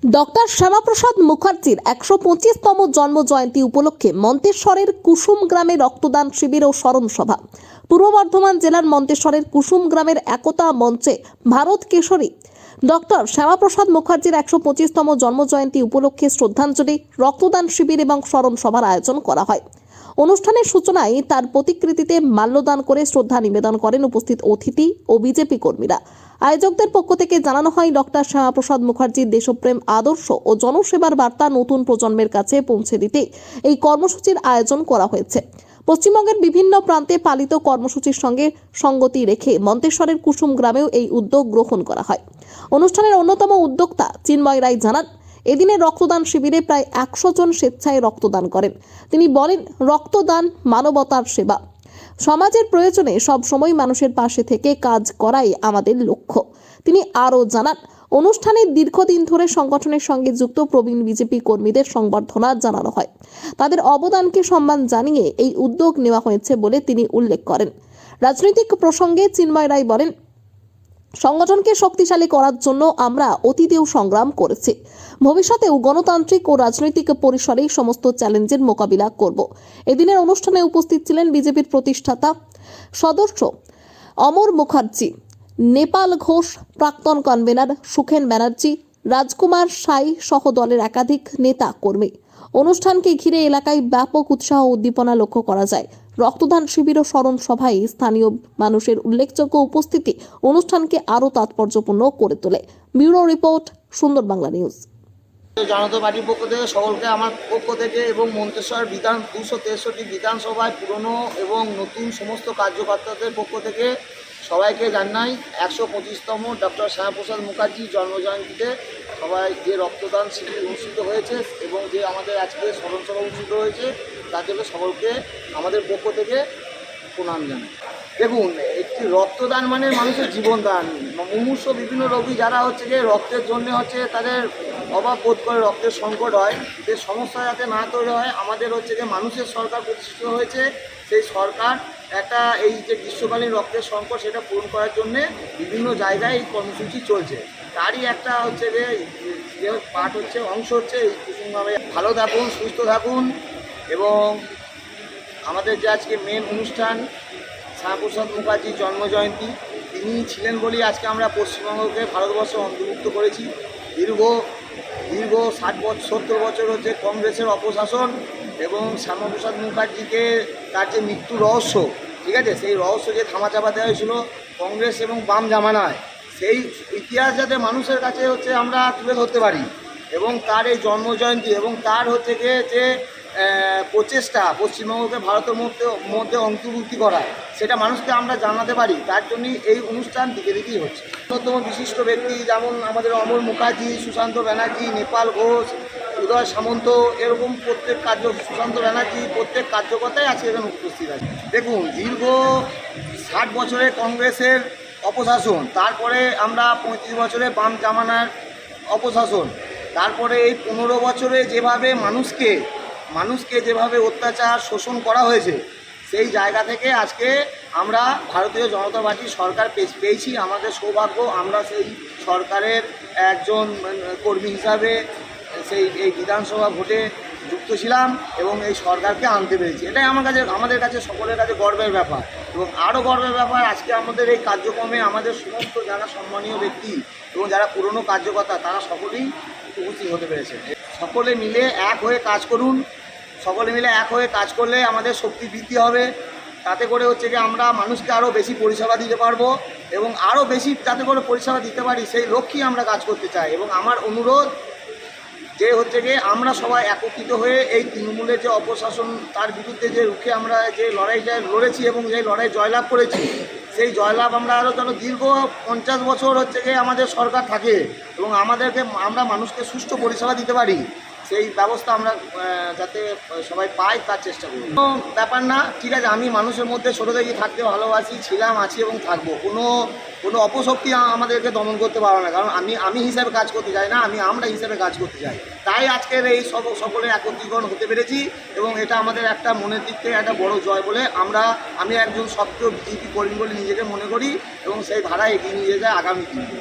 Doctor Shyamaprasad মুখার্জির ১২৫তম জন্ম জয়ন্তী উপলক্ষে মন্তেশ্বরের কুসুম গ্রামে রক্তদান শিবির ও স্মরণ সভা। পূর্ব বর্ধমান জেলার মন্তেশ্বরের কুসুম গ্রামের একতা মঞ্চে ভারত কেশরী ডক্টর শ্যামাপ্রসাদ মুখার্জির ১২৫তম জন্ম জয়ন্তী উপলক্ষে শ্রদ্ধাঞ্জলি, রক্তদান শিবির এবং স্মরণ সভার আয়োজন করা হয়। অনুষ্ঠানের সূচনায় তার প্রতিকৃতিতে মাল্যদান করে শ্রদ্ধা নিবেদন করেন উপস্থিত অতিথি ও বিজেপি কর্মীরা। আয়োজকদের পক্ষ থেকে জানানো হয়, ডক্টর শ্যামাপ্রসাদ মুখার্জির দেশপ্রেম, আদর্শ ও জনসেবার বার্তা নতুন প্রজন্মের কাছে পৌঁছে দিতে এই কর্মসূচির আয়োজন করা হয়েছে। পশ্চিমবঙ্গের বিভিন্ন প্রান্তে পালিত কর্মসূচির সঙ্গে সঙ্গতি রেখে মন্তেশ্বরের কুসুম গ্রামেও এই উদ্যোগ গ্রহণ করা হয়। অনুষ্ঠানের অন্যতম উদ্যোক্তা চিন্ময় রায় জানান, এদিনের রক্তদান শিবিরে প্রায় ১০০ জন স্বেচ্ছায় রক্তদান করেন। তিনি বলেন, রক্তদান মানবতার সেবা, সমাজের প্রয়োজনে সব সময় মানুষের পাশে থেকে কাজ করাই আমাদের লক্ষ্য। তিনি আরও জানান, অনুষ্ঠানে দীর্ঘদিন ধরে সংগঠনের সঙ্গে যুক্ত প্রবীণ বিজেপি কর্মীদের সংবর্ধনা জানানো হয়। তাদের অবদানকে সম্মান জানিয়ে এই উদ্যোগ নেওয়া হয়েছে বলে তিনি উল্লেখ করেন। রাজনৈতিক প্রসঙ্গে চিন্ময় রায় বলেন, সংগঠনকে শক্তিশালী করার জন্য আমরা অতীতেও সংগ্রাম করেছি, ভবিষ্যতেও গণতান্ত্রিক ও রাজনৈতিক পরিসরে সমস্ত চ্যালেঞ্জের মোকাবিলা করব। এদিনের অনুষ্ঠানে উপস্থিত ছিলেন বিজেপির প্রতিষ্ঠাতা সদস্য অমর মুখার্জি, নেপাল ঘোষ, প্রাক্তন কনভেনার সুখেন ব্যানার্জি, রাজকুমার সাই সহ দলের একাধিক নেতা কর্মী। অনুষ্ঠানকে ঘিরে এলাকায় ব্যাপক উৎসাহ উদ্দীপনা লক্ষ্য করা যায়। রক্তদান শিবির ও স্মরণ সভায় স্থানীয় মানুষের উল্লেখযোগ্য উপস্থিতি অনুষ্ঠানকে আরও তাৎপর্যপূর্ণ করে তোলে। ব্যুরো রিপোর্ট, সুন্দর বাংলা নিউজ। জনতা পার্টির পক্ষ থেকে সকলকে আমার পক্ষ থেকে এবং মন্তেশ্বর ২৬৩ বিধানসভায় পুরনো এবং নতুন সমস্ত কার্যকর্তাদের পক্ষ থেকে সবাইকে জানাই ১২৫তম ডক্টর শ্যামাপ্রসাদ মুখার্জির জন্মজয়ন্তীতে সবাই যে রক্তদান শিবির অনুষ্ঠিত হয়েছে এবং যে আমাদের আজকে স্মরণ সভা অনুষ্ঠিত হয়েছে তার জন্য সকলকে আমাদের পক্ষ থেকে প্রণাম জানাই। দেখুন, একটি রক্তদান মানে মানুষের জীবনদান। মুমূর্ষ বিভিন্ন রোগী যারা হচ্ছে যে রক্তের জন্য হচ্ছে তাদের অভাব বোধ করে, রক্তের সংকট হয়, যে সমস্যা যাতে না তৈরি হয়, আমাদের হচ্ছে যে মানুষের সরকার প্রতিষ্ঠিত হয়েছে। সেই সরকার একটা এই যে গ্রীষ্মকালীন রক্তের সংকট সেটা পূরণ করার জন্যে বিভিন্ন জায়গায় এই কর্মসূচি চলছে। তারই একটা হচ্ছে যে পার্ট হচ্ছে, অংশ হচ্ছে এই কুসুমভাবে। ভালো থাকুন, সুস্থ থাকুন এবং আমাদের যে আজকে মেন অনুষ্ঠান শ্যামাপ্রসাদ মুখার্জির জন্মজয়ন্তী, তিনি ছিলেন বলেই আজকে আমরা পশ্চিমবঙ্গকে ভারতবর্ষে অন্তর্ভুক্ত করেছি। দীর্ঘ 70 বছর হচ্ছে কংগ্রেসের অপশাসন এবং শ্যামাপ্রসাদ মুখার্জিকে তার যে মৃত্যু রহস্য, ঠিক আছে, সেই রহস্য যে থামাচাপা দেওয়া হয়েছিল কংগ্রেস এবং বাম জামানায়, সেই ইতিহাস যাতে মানুষের কাছে হচ্ছে আমরা তুলে ধরতে পারি এবং তার এই জন্মজয়ন্তী এবং তার হচ্ছে গিয়ে যে প্রচেষ্টা পশ্চিমবঙ্গকে ভারতের মধ্যে অন্তর্ভুক্তি করা, সেটা মানুষকে আমরা জানাতে পারি, তার জন্যই এই অনুষ্ঠান দিকে দিকেই হচ্ছে। অন্যতম বিশিষ্ট ব্যক্তি যেমন আমাদের অমর মুখার্জি, সুশান্ত ব্যানার্জি, নেপাল ঘোষ, উদয় সামন্ত, এরকম সুশান্ত ব্যানার্জি প্রত্যেক কার্যকর্তাই আজকে এখানে উপস্থিত আছে। দেখুন, দীর্ঘ 60 বছরে কংগ্রেসের অপশাসন, তারপরে আমরা 35 বছরে বাম জামানার অপশাসন, তারপরে এই 15 বছরে যেভাবে মানুষকে যেভাবে অত্যাচার শোষণ করা হয়েছে, সেই জায়গা থেকে আজকে আমরা ভারতীয় জনতা পার্টির সরকার পেয়েছি। আমাদের সৌভাগ্য, আমরা সেই সরকারের একজন কর্মী হিসাবে এই বিধানসভা ভোটে যুক্ত ছিলাম এবং এই সরকারকে আনতে পেরেছি। এটাই আমাদের কাছে সকলের কাছে গর্বের ব্যাপার। এবং আরও গর্বের ব্যাপার, আজকে আমাদের এই কার্যক্রমে আমাদের সমস্ত যারা সম্মানীয় ব্যক্তি এবং যারা পুরনো কার্যকর্তা তারা সকলেই উপস্থিত হতে পেরেছে। সকলে মিলে এক হয়ে কাজ করুন। সকলে মিলে এক হয়ে কাজ করলে আমাদের শক্তি বৃদ্ধি হবে। তাতে করে হচ্ছে যে আমরা মানুষকে আরও বেশি পরিষেবা দিতে পারবো এবং আরও বেশি যাতে করে পরিষেবা দিতে পারি, সেই লক্ষ্যেই আমরা কাজ করতে চাই। এবং আমার অনুরোধ যে হচ্ছে গিয়ে আমরা সবাই একত্রিত হয়ে এই তৃণমূলের যে অপশাসন তার বিরুদ্ধে যে রুখে আমরা যে লড়াইটা লড়েছি এবং যে লড়াই জয়লাভ করেছি, সেই জয়লাভ আমরা আরও যেন দীর্ঘ 50 বছর হচ্ছে গিয়ে আমাদের সরকার থাকে এবং আমরা মানুষকে সুষ্ঠু পরিষেবা দিতে পারি, সেই ব্যবস্থা আমরা যাতে সবাই পায় তার চেষ্টা করি। কোনো ব্যাপার না, ঠিক আছে, আমি মানুষের মধ্যে ছোটো থেকেই থাকতে ভালোবাসি, ছিলাম, আছি এবং থাকবো। কোনো অপশক্তি আমাদেরকে দমন করতে পারবে না, কারণ আমি হিসাবে কাজ করতে চাই না, আমরা হিসাবে কাজ করতে চাই। তাই আজকের এই সকলের একত্রীকরণ হতে পেরেছি এবং এটা আমাদের একটা মনের দিক থেকে একটা বড় জয় বলে আমি একজন সক্রিয় বিজেপি কর্মী বলে নিজেকে মনে করি এবং সেই ধারায় এগিয়ে নিয়ে যায় আগামী দিনে।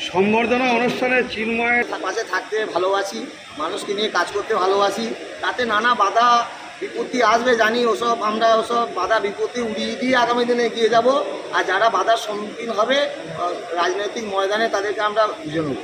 সম্বর্ধনা অনুষ্ঠানে চিন্ময়ের পাশে থাকতে ভালোবাসি, মানুষকে নিয়ে কাজ করতে ভালোবাসি। তাতে নানা বাধা বিপত্তি আসবে জানি, আমরা ওসব বাধা বিপত্তি উড়িয়ে দিয়ে আগামী দিনে এগিয়ে যাব। আর যারা বাধার সম্মুখীন হবে রাজনৈতিক ময়দানে তাদেরকে আমরা বুঝে নেব।